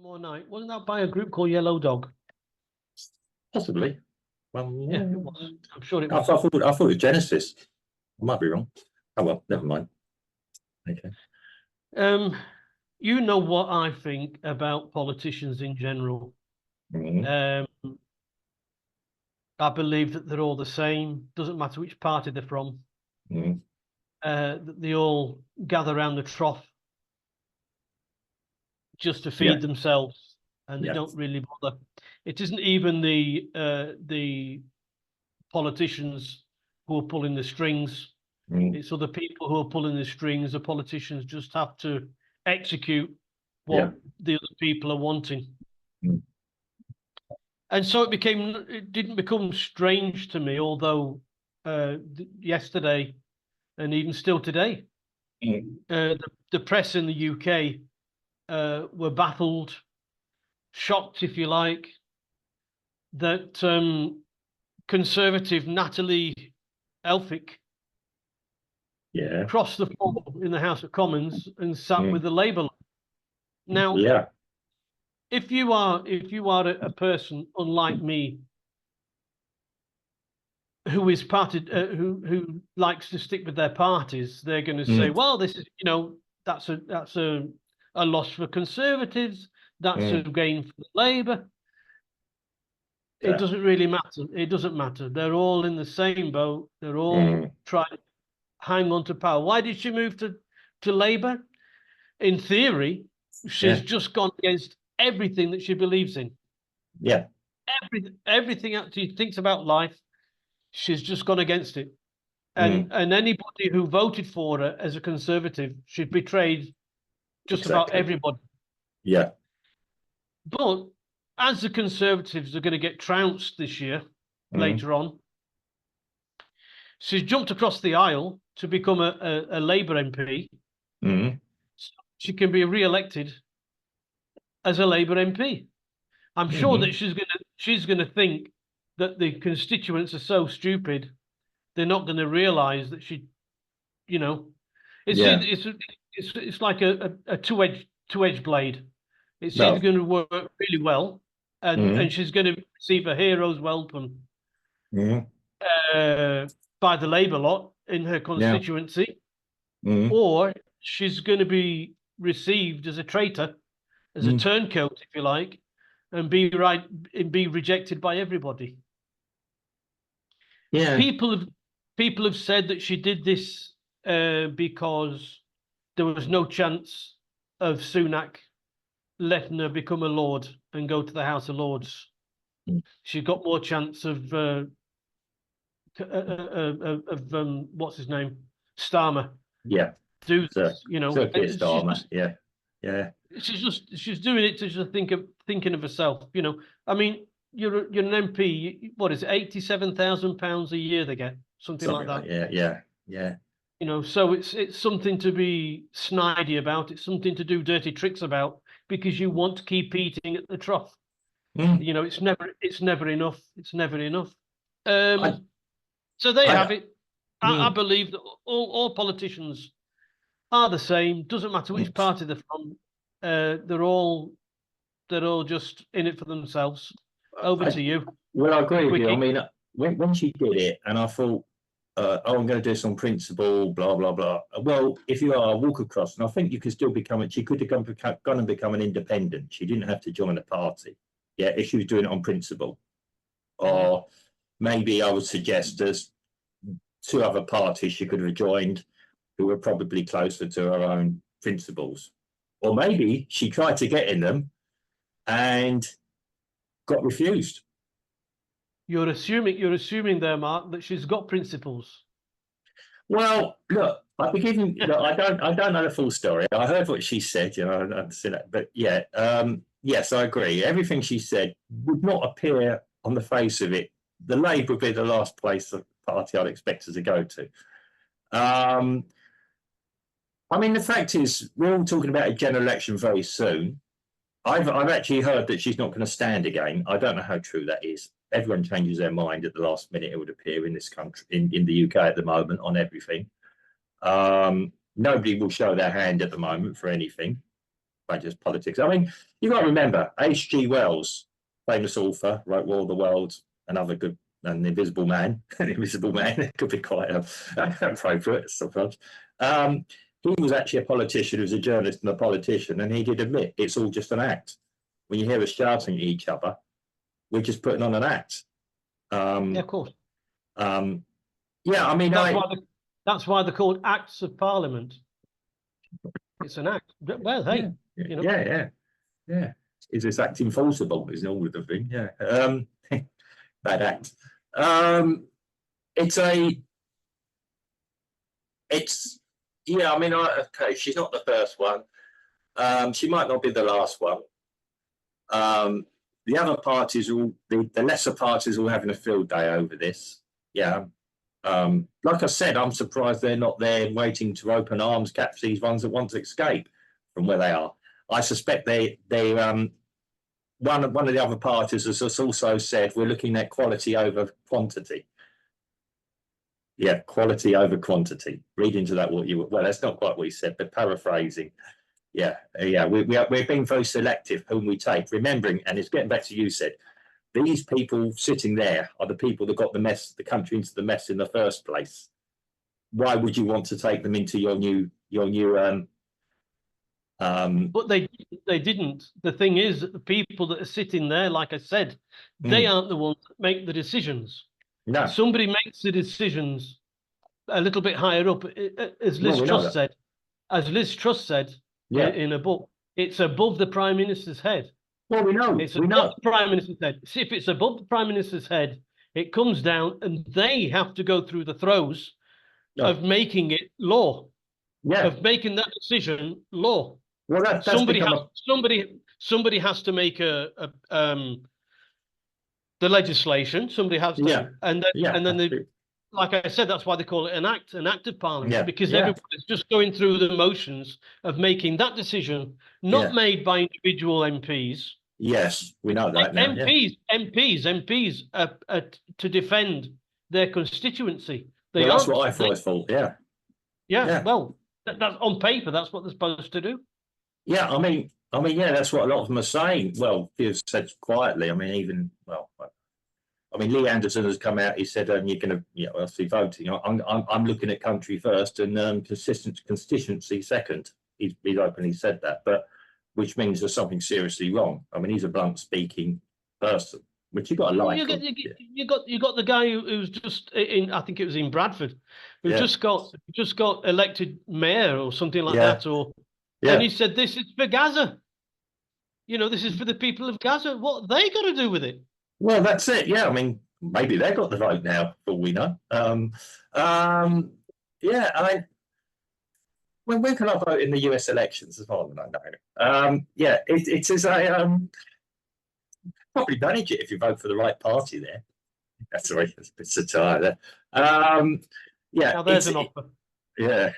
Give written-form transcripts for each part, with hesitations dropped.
One More Night. Wasn't that by a group called Yellow Dog? Possibly. Well, Yeah, it was. I'm sure it I was. thought it was Genesis. I might be wrong. Oh well, never mind. Okay. You know what I think about politicians in general. Mhm. I believe that they're all the same. Doesn't matter which party they're from. Mhm. They all gather around the trough just to Yeah. feed themselves, and they Yeah. don't really bother. It isn't even the politicians who are pulling the strings. Mhm. It's other people who are pulling the strings. The politicians just have to execute Yeah. what the other people are wanting. Mhm. And so it didn't become strange to me, although yesterday and even still today, Mhm. the press in the UK were baffled, shocked, if you like, that Conservative Natalie Elphicke Yeah. crossed the floor in the House of Commons and sat with Mhm. the Labour. Now, Yeah. if you are a person unlike me who is parted who likes to stick with their parties, they're going to say, Mhm. well, this is that's a loss for Conservatives, that's a Mhm. gain for Labour. It Yeah. doesn't really matter. It doesn't matter. They're all in the same boat. They're all Mhm. trying to hang on to power. Why did she move to Labour? In theory, she's Yeah. just gone against everything that she believes in. Yeah. Everything she thinks about life, she's just gone against it. Mhm. And anybody who voted for her as a Conservative, she's betrayed just about Exactly. everybody. Yeah. But as the Conservatives are going to get trounced this year, Mhm. later on, she's jumped across the aisle to become a Labour MP. Mhm. So she can be re-elected as a Labour MP. I'm sure that Mhm. she's gonna think that the constituents are so stupid they're not going to realise that you know, it's Yeah. it's it's like a two-edged blade. It's either No. going to work really well, and Mhm. she's going to receive a hero's welcome Mhm. uh, by the Labour lot in her Yeah. constituency, Mhm. or she's going to be received as a traitor, as a Mhm. turncoat, if you like, and be rejected by everybody. Yeah. People have people have said that she did this because there was no chance of Sunak letting her become a Lord and go to the House of Lords. Mhm. She got more chance of what's his name, Starmer, Yeah. do So, this. Circuit Starmer. Yeah. Yeah. She's doing it to just thinking of herself. I mean, you're an MP. What is it? £87,000 a year they get, something like Something like that. yeah. Yeah. So it's something to be snidey about. It's something to do dirty tricks about because you want to keep eating at the trough. Mm. It's never enough. It's never enough. I, So they have I, it. I mm, believe that all politicians are the same. Doesn't matter which mm. party they're from. They're all just in it for themselves. Over I, to you. well, I agree with you. I Quickie. mean, when she did it, and I thought, oh, I'm going to do some principle, blah blah blah. Well, if you are, walk across, and I think you could still become. She could have gone and become an independent. She didn't have to join a party. Yeah, if she was doing it on principle, or maybe I would suggest there's two other parties she could have joined who were probably closer to her own principles, or maybe she tried to get in them and got refused. You're assuming there, Mark, that she's got principles. Well, look, I'll be giving. Look, I don't know the full story. I heard what she said, I've seen that, but yeah, yes, I agree. Everything she said would not appear on the face of it. The Labour would be the last place the party I'd expect her to go to. I mean, the fact is, we're all talking about a general election very soon. I've actually heard that she's not going to stand again. I don't know how true that is. Everyone changes their mind at the last minute, it would appear, in this country, in the UK at the moment, on everything. Nobody will show their hand at the moment for anything. just politics. I mean, you've got to remember, H.G. Wells, famous author, wrote War of the Worlds, another good, and The Invisible Man. The Invisible Man, it could be quite appropriate sometimes. He was actually a politician, he was a journalist and a politician, and he did admit it's all just an act. When you hear us shouting at each other, we're just putting on an act. Yeah, of course. Yeah, I mean, that's why they're called Acts of Parliament. It's an act. Well, hey, you know. Yeah. Is this act enforceable? Is all of the thing. Yeah. Bad act. Yeah, I mean, okay, she's not the first one. She might not be the last one. The other parties, the lesser parties, are all having a field day over this. Yeah. Like I said, I'm surprised they're not there waiting to open arms, catch these ones that want to escape from where they are. I suspect they one of the other parties has also said we're looking at quality over quantity. Yeah, quality over quantity. Read into that well, that's not quite what he said, but paraphrasing. Yeah, we're being very selective whom we take, remembering, and it's getting back to you said, these people sitting there are the people that got the country into the mess in the first place. Why would you want to take them into your new But they didn't. The thing is that the people that are sitting there, like I said, they aren't the ones that make the decisions. No. Somebody makes the decisions a little bit higher up, as Liz Truss said. As Liz Truss said in a book, it's above the Prime Minister's head. Well, we know. It's above the Prime Minister's head. See, if it's above the Prime Minister's head, it comes down and they have to go through the throes of making it law. Yeah. Of making that decision law. Well, that's somebody has to make the legislation. Somebody has to, and then they, like I said, that's why they call it an act of parliament, because everybody's just going through the motions of making that decision, not made by individual MPs. Yes, we know that now. MPs are to defend their constituency. That's what I thought. Yeah. Well, that's on paper. That's what they're supposed to do. Yeah, I mean, that's what a lot of them are saying. Well, Piers said quietly. I mean, Lee Anderson has come out. He said, "You're going to, obviously voting. I'm looking at country first and constituency second." He's openly said that, but which means there's something seriously wrong. I mean, he's a blunt speaking person, which you got to like. You got the guy who's just in. I think it was in Bradford, who just got elected mayor or something like that, or. Yeah. And he said, "This is for Gaza. This is for the people of Gaza. What they got to do with it?" Well, that's it. Yeah, I mean, maybe they got the vote now, for all we know. Yeah, I mean, when can I vote in the US elections? As far as I know. Yeah, it is a probably manage it if you vote for the right party there. That's right. That's a bit satire there. Yeah. Now there's an offer. Yeah.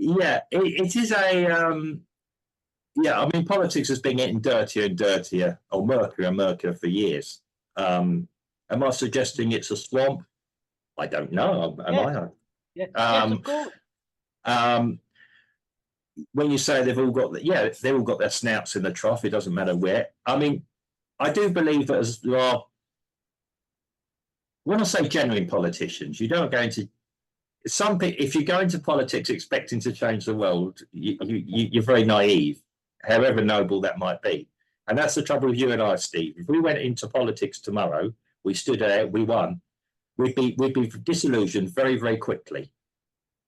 Yeah, it is a I mean, politics has been getting dirtier and dirtier, or murkier and murkier for years. Am I suggesting it's a swamp? I don't know. Am I? Yeah. Yes, of course. When you say they've all got their snouts in the trough, it doesn't matter where. I mean, I do believe that there are. When I say genuine politicians, you don't go into. If you go into politics expecting to change the world, you're very naive, however noble that might be. And that's the trouble with you and I, Steve. If we went into politics tomorrow, we stood there, we won, we'd be disillusioned very, very quickly.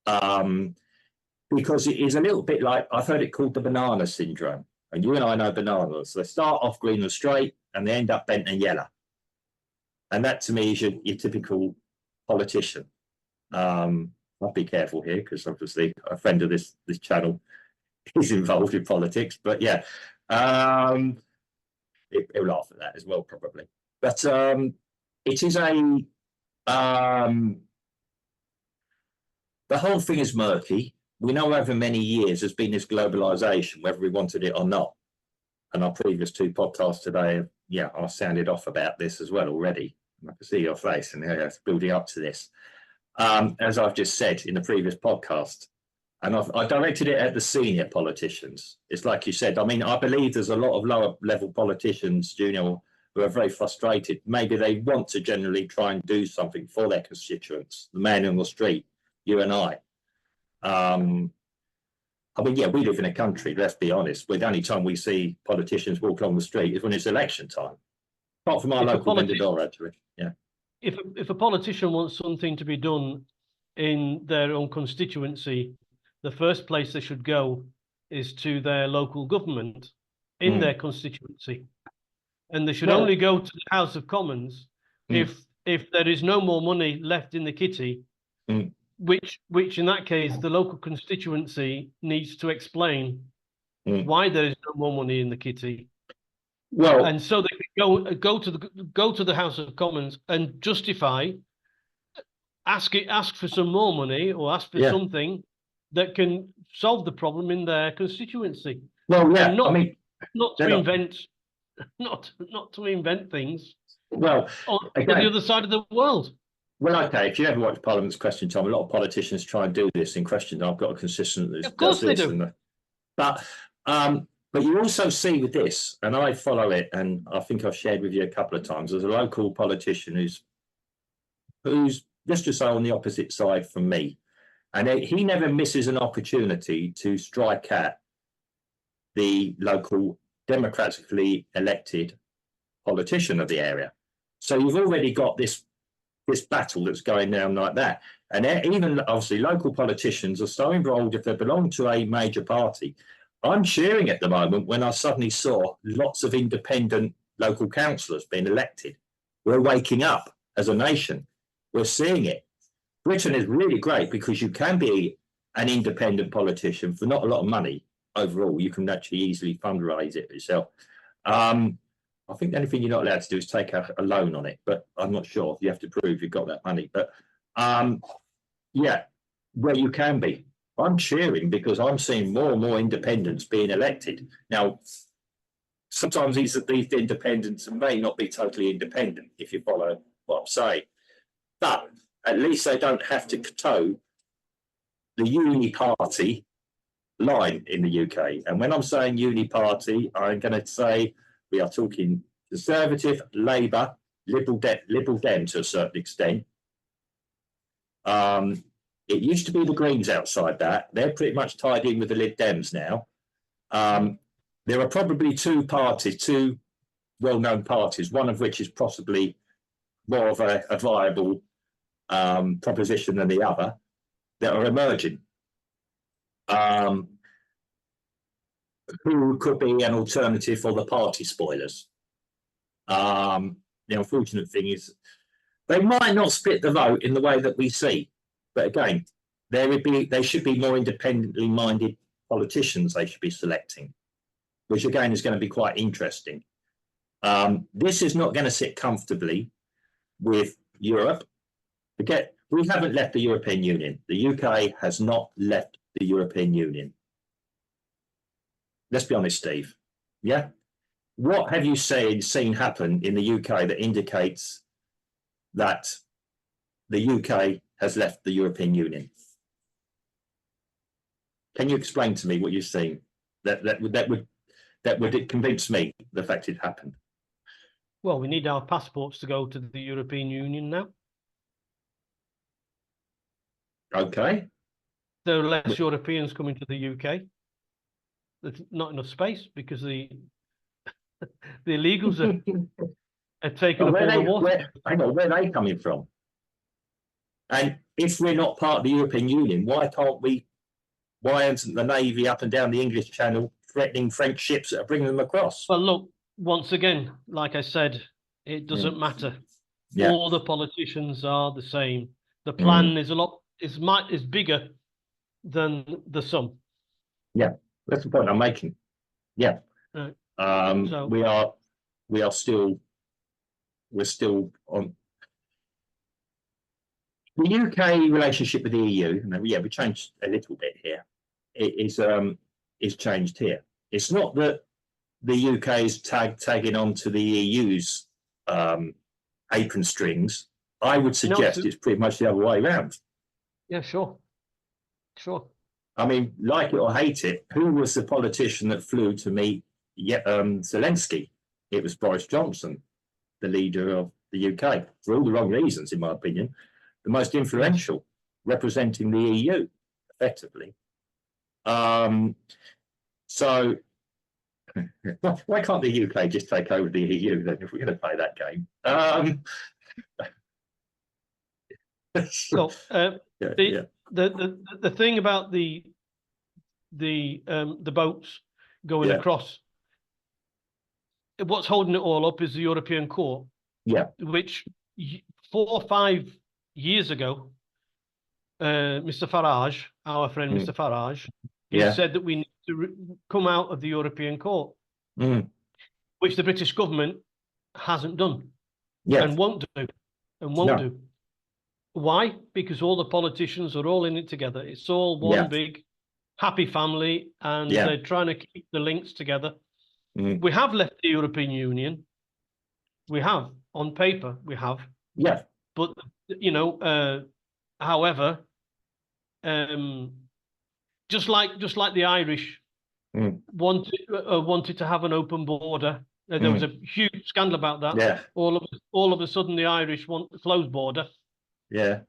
Because it is a little bit like, I've heard it called the banana syndrome. And you and I know bananas. They start off green and straight, and they end up bent and yellow. And that, to me, is your typical politician. I'll be careful here because obviously a friend of this channel is involved in politics, but yeah, he'll laugh at that as well probably. But it is the whole thing is murky. We know over many years there's been this globalization, whether we wanted it or not. And our previous two podcasts today, I sounded off about this as well already. I can see your face, and it's building up to this. As I've just said in the previous podcast, And I directed it at the senior politicians. It's like you said. I mean, I believe there's a lot of lower level politicians, Junior, who are very frustrated. Maybe they want to generally try and do something for their constituents, the man on the street, you and I. I mean, yeah, we live in a country, let's be honest, where the only time we see politicians walk along the street is when it's election time. Apart from our local vendor, actually. Yeah. If a politician wants something to be done in their own constituency, the first place they should go is to their local government in their constituency. And they should only go to the House of Commons if there is no more money left in the kitty, which in that case, the local constituency needs to explain why there is no more money in the kitty. Well, and so they can go to the House of Commons and justify, ask for some more money or ask for something that can solve the problem in their constituency. Well, yeah, and not, I mean, not to invent, not to invent things. Well, on the other side of the world. Well, okay. If you ever watch Parliament's Question Time, a lot of politicians try and do this in question. I've got a consistent that of course does they this. do. But you also see with this, and I follow it, and I think I've shared with you a couple of times. There's a local politician who's let's just say on the opposite side from me, and he never misses an opportunity to strike at the local democratically elected politician of the area. So you've already got this battle that's going down like that. And even obviously local politicians are so involved if they belong to a major party. I'm cheering at the moment when I suddenly saw lots of independent local councillors being elected. We're waking up as a nation. We're seeing it. Britain is really great because you can be an independent politician for not a lot of money overall. You can actually easily fundraise it yourself. I think the only thing you're not allowed to do is take out a loan on it, but I'm not sure. You have to prove you've got that money. But yeah, where you can be. I'm cheering because I'm seeing more and more independents being elected. Now, sometimes these independents may not be totally independent, if you follow what I'm saying. But at least they don't have to toe the uni-party line in the UK. And when I'm saying uni-party, I'm going to say we are talking Conservative, Labour, Liberal Dem to a certain extent. It used to be the Greens outside that. They're pretty much tied in with the Lib Dems now. There are probably two well-known parties, one of which is possibly more of a viable proposition than the other, that are emerging. Who could be an alternative for the party spoilers? The unfortunate thing is they might not split the vote in the way that we see. But again, they should be more independently minded politicians they should be selecting, which again is going to be quite interesting. This is not going to sit comfortably with Europe. We haven't left the European Union. The UK has not left the European Union. Let's be honest, Steve. Yeah? What have you seen happen in the UK that indicates that the UK has left the European Union? Can you explain to me what you've seen that would convince me the fact it happened? Well, we need our passports to go to the European Union now. Okay. There are less Europeans coming to the UK. There's not enough space because the illegals are taking up all the water. Hang on, where are they coming from? And if we're not part of the European Union, why isn't the Navy up and down the English Channel threatening French ships that are bringing them across? Well, look, once again, like I said, it doesn't matter. Yeah. All the politicians are the same. The plan is bigger than the sum. Yeah, that's the point I'm making. Yeah. Right. So we're still on the UK relationship with the EU. Yeah, we changed a little bit here. It is changed here. It's not that the UK is tagging on to the EU's apron strings. I would suggest it's pretty much the other way around. Yeah, sure. I mean, like it or hate it, who was the politician that flew to meet Zelensky? It was Boris Johnson, the leader of the UK, for all the wrong reasons, in my opinion. The most influential, representing the EU, effectively. So why can't the UK just take over the EU then, if we're going to play that game? So the thing about the boats going across, what's holding it all up is the European Court. Yeah. Which 4 or 5 years ago, Mr. Farage, our friend Mr. Farage, he said that we need to come out of the European Court, which the British government hasn't done and won't do, do. Why? Because all the politicians are all in it together. It's all one big happy family, and they're trying to keep the links together. We have left the European Union. We have, on paper, we have. Yeah. But, you know, however, just like the Irish wanted to have an open border. There was a huge scandal about that. Yeah. All of a sudden, the Irish want a closed border. Yeah.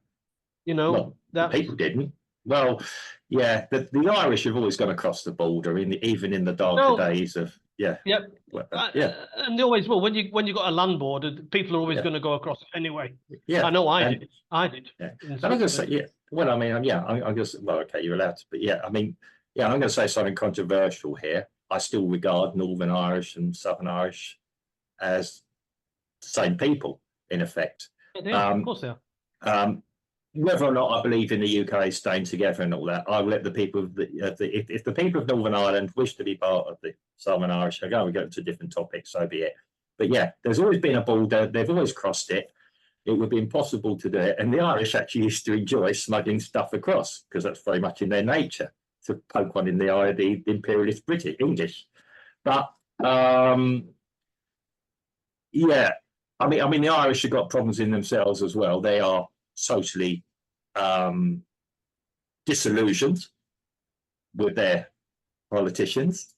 You know, well, that people didn't. Well, yeah, the Irish have always gone across the border, even in the darker days of and they always will. When you got a land border, people are always going to go across it anyway. Yeah, I know I did. Yeah. And I'm going to say, well, I mean, I'm just, well, okay, you're allowed to, but I mean, I'm going to say something controversial here. I still regard Northern Irish and Southern Irish as the same people, in effect. Yeah, of course they are. Whether or not I believe in the UK staying together and all that, I'll let the people of if the people of Northern Ireland wish to be part of the Southern Irish, we go to different topics, so be it. But there's always been a border. They've always crossed it. It would be impossible to do it. And the Irish actually used to enjoy smuggling stuff across, because that's very much in their nature, to poke one in the eye of the imperialist British, English. But I mean, the Irish have got problems in themselves as well. They are socially disillusioned with their politicians.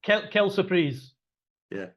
Quelle surprise. Yeah.